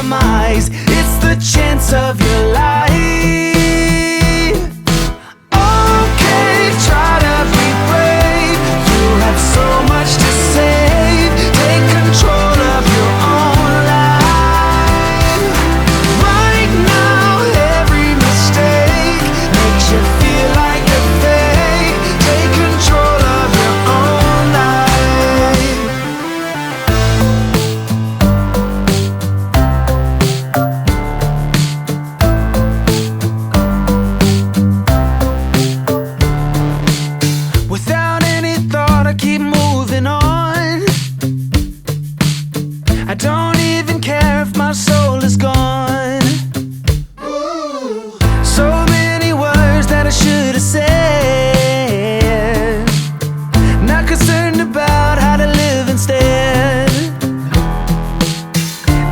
compromise. It's the chance of your life. Okay, try to be brave. You have so much to save. Take control of your own life. Right now, every mistake makes you feel like you're fake. Take control of your own life. Without any thought, I keep moving on. I don't even care if my soul is gone. So many words that I should have said. Not concerned about how to live instead.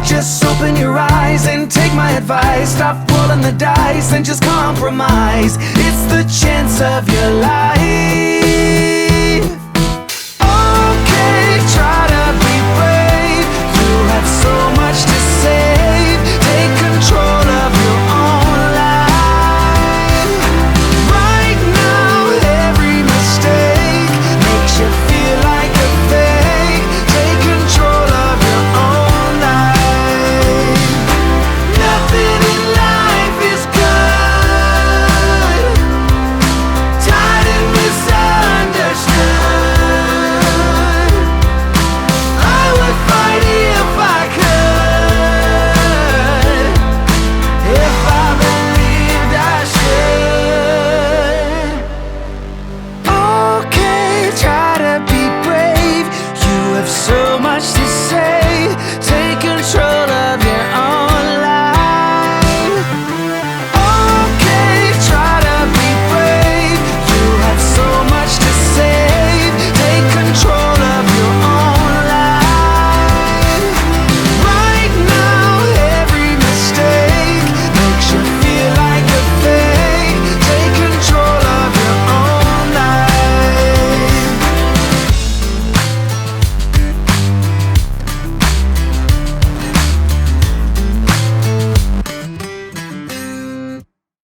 Just open your eyes and take my advice. Stop rolling the dice and just compromise. It's the chance of your life.